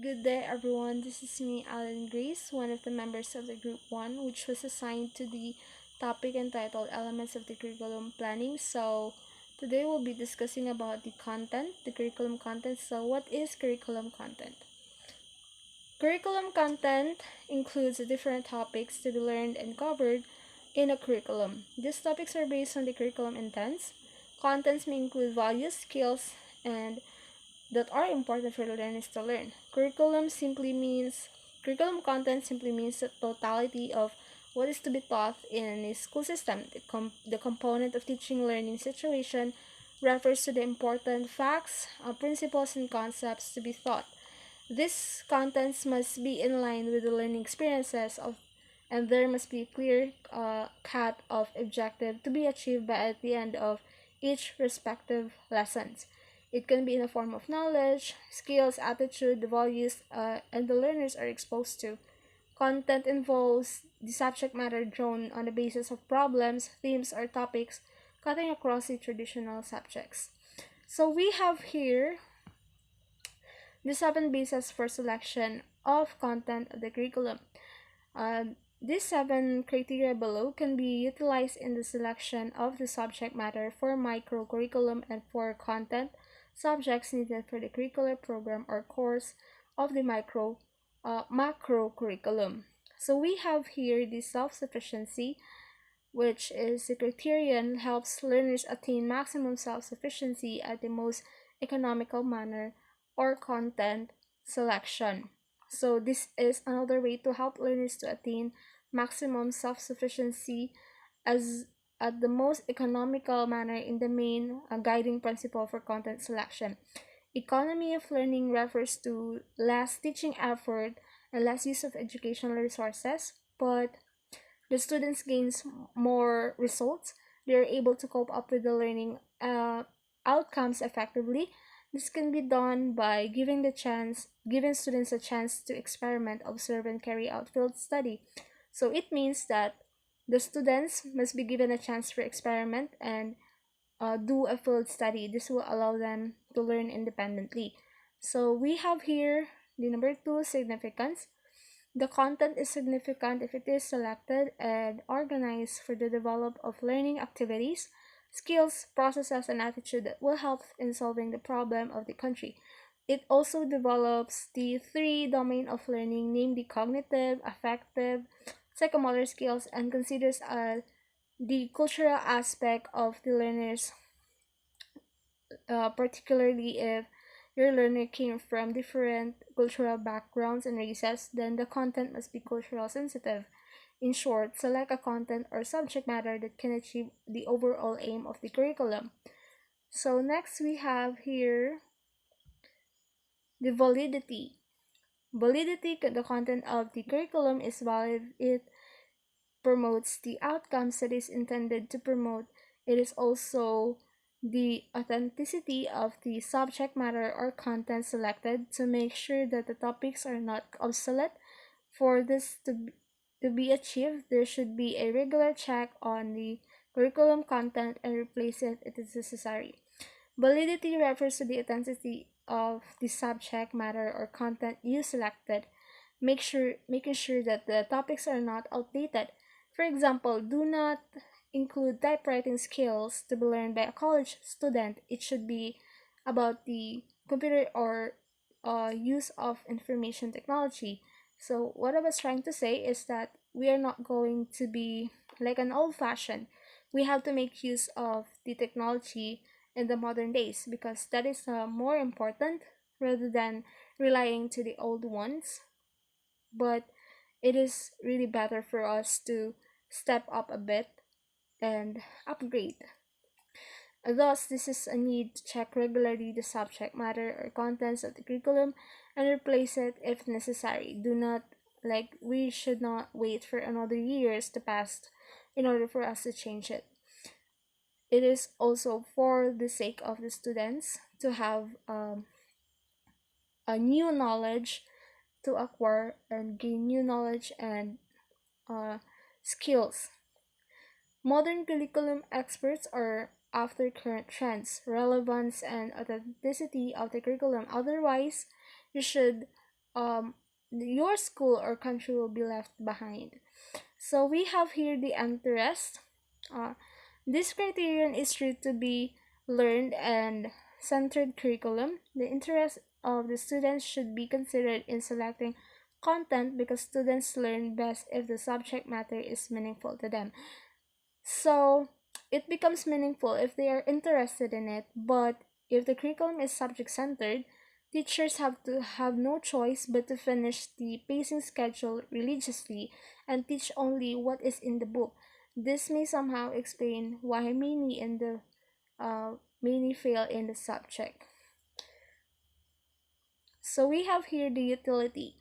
Good day, everyone. This is me, Alan Grace, one of the members of the Group 1, which was assigned to the topic entitled Elements of the Curriculum Planning. So, today we'll be discussing about the content, the curriculum content. So, what is curriculum content? Curriculum content includes the different topics to be learned and covered in a curriculum. These topics are based on the curriculum intents. Contents may include values, skills, and that are important for the learners to learn. Curriculum content simply means the totality of what is to be taught in a school system. The component of teaching learning situation refers to the important facts, principles, and concepts to be taught. These contents must be in line with the learning experiences of, and there must be a clear cut of objective to be achieved by at the end of each respective lessons. It can be in the form of knowledge, skills, attitude, the values, and the learners are exposed to. Content involves the subject matter drawn on the basis of problems, themes, or topics cutting across the traditional subjects. So we have here the 7 bases for selection of content of the curriculum. Uh, these 7 criteria below can be utilized in the selection of the subject matter for micro curriculum and for content subjects needed for the curricular program or course of the macro curriculum. So we have here the self-sufficiency, which is the criterion helps learners attain maximum self-sufficiency at the most economical manner or content selection. So this is another way to help learners to attain maximum self-sufficiency as at the most economical manner in the main guiding principle for content selection. Economy of learning refers to less teaching effort and less use of educational resources, but the students gains more results. They are able to cope up with the learning outcomes effectively. This can be done by giving students a chance to experiment, observe, and carry out field study. So it means that the students must be given a chance for experiment and do a field study. This will allow them to learn independently. So we have here the number 2, significance. The content is significant if it is selected and organized for the development of learning activities, skills, processes, and attitude that will help in solving the problem of the country. It also develops the 3 domain of learning, namely cognitive, affective, psychomotor skills, and considers the cultural aspect of the learners, particularly if your learner came from different cultural backgrounds and races, then the content must be cultural sensitive. In short, select a content or subject matter that can achieve the overall aim of the curriculum. So next we have here the validity. Validity, the content of the curriculum is valid. It promotes the outcomes that is intended to promote. It is also the authenticity of the subject matter or content selected to make sure that the topics are not obsolete. For this to be achieved, there should be a regular check on the curriculum content and replace it if it is necessary. Validity refers to the authenticity of the subject matter or content you selected, making sure that the topics are not outdated. For example, do not include typewriting skills to be learned by a college student. It should be about the computer or use of information technology. So what I was trying to say is that we are not going to be like an old fashioned. We have to make use of the technology in the modern days because that is more important rather than relying to the old ones. But it is really better for us to step up a bit and upgrade. Thus, this is a need to check regularly the subject matter or contents of the curriculum and replace it if necessary. Do not we should not wait for another years to pass in order for us to change it. It is also for the sake of the students to have a new knowledge to acquire and gain new knowledge and uh, skills. Modern curriculum experts are after current trends, relevance, and authenticity of the curriculum. Otherwise, you should your school or country will be left behind. So we have here the interest. Uh, this criterion is true to be learned and centered curriculum. The interest of the students should be considered in selecting content because students learn best if the subject matter is meaningful to them. So it becomes meaningful if they are interested in it, but if the curriculum is subject centered, teachers have to have no choice but to finish the pacing schedule religiously and teach only what is in the book. This may somehow explain why many fail in the subject. So we have here the utility.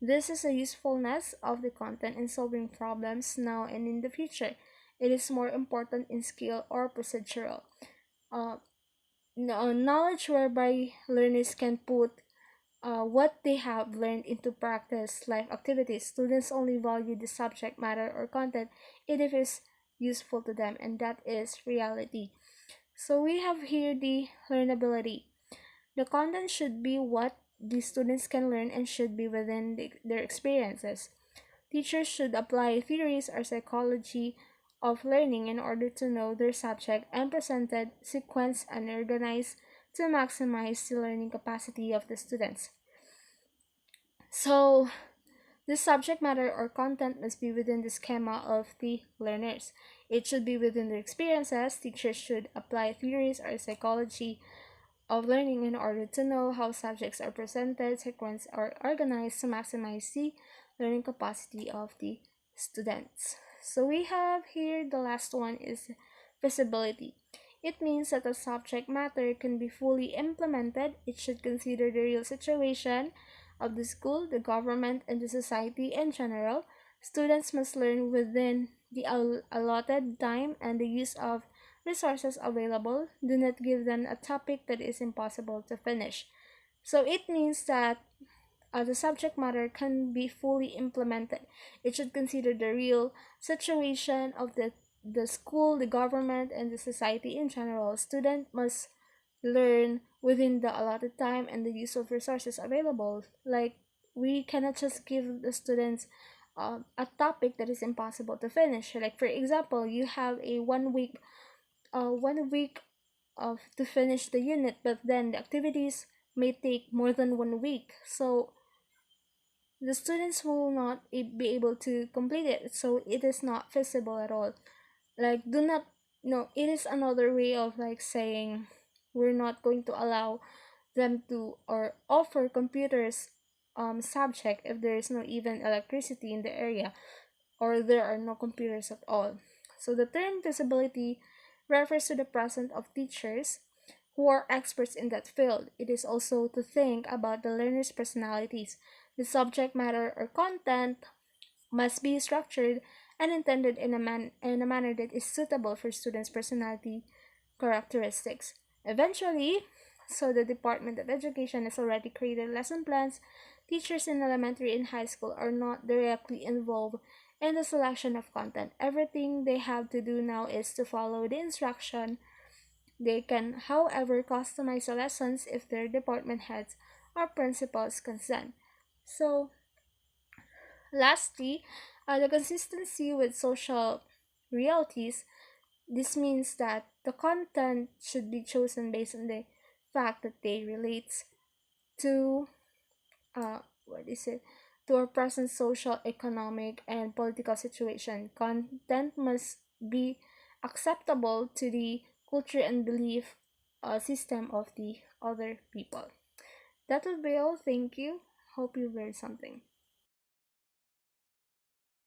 This is the usefulness of the content in solving problems now and in the future. It is more important in skill or procedural. Uh, Knowledge whereby learners can put what they have learned into practice life activities. Students only value the subject matter or content if it is useful to them, and that is reality. So we have here the learnability. The content should be what the students can learn and should be within their experiences. Teachers should apply theories or psychology of learning in order to know their subject and present it, sequence, and organize to maximize the learning capacity of the students. So, the subject matter or content must be within the schema of the learners. It should be within their experiences. Teachers should apply theories or psychology of learning in order to know how subjects are presented, sequenced, or organized to maximize the learning capacity of the students. So we have here the last one is feasibility. It means that the subject matter can be fully implemented. It should consider the real situation of the school, the government, and the society in general. Students must learn within the allotted time and the use of resources available. Do not give them a topic that is impossible to finish. So it means that the subject matter can be fully implemented. It should consider the real situation of the school, the government, and the society in general. Student must learn within the allotted time and the use of resources available. Like, we cannot just give the students a topic that is impossible to finish. Like, for example, you have a 1 week 1 week of to finish the unit, but then the activities may take more than 1 week. So the students will not be able to complete it. So it is not feasible at all. Like, do not, no, it is another way of like saying we're not going to allow them to or offer computers subject if there is no even electricity in the area or there are no computers at all. So the term visibility refers to the presence of teachers who are experts in that field. It is also to think about the learners' personalities. The subject matter or content must be structured and intended in a manner that is suitable for students' personality characteristics. Eventually, so the Department of Education has already created lesson plans. Teachers in elementary and high school are not directly involved in the selection of content. Everything they have to do now is to follow the instruction. They can, however, customize the lessons if their department heads or principals consent. So, lastly, the consistency with social realities. This means that the content should be chosen based on the fact that they relate to what is it to our present social, economic, and political situation. Content must be acceptable to the culture and belief system of the other people. That would be all. Thank you. Hope you learned something.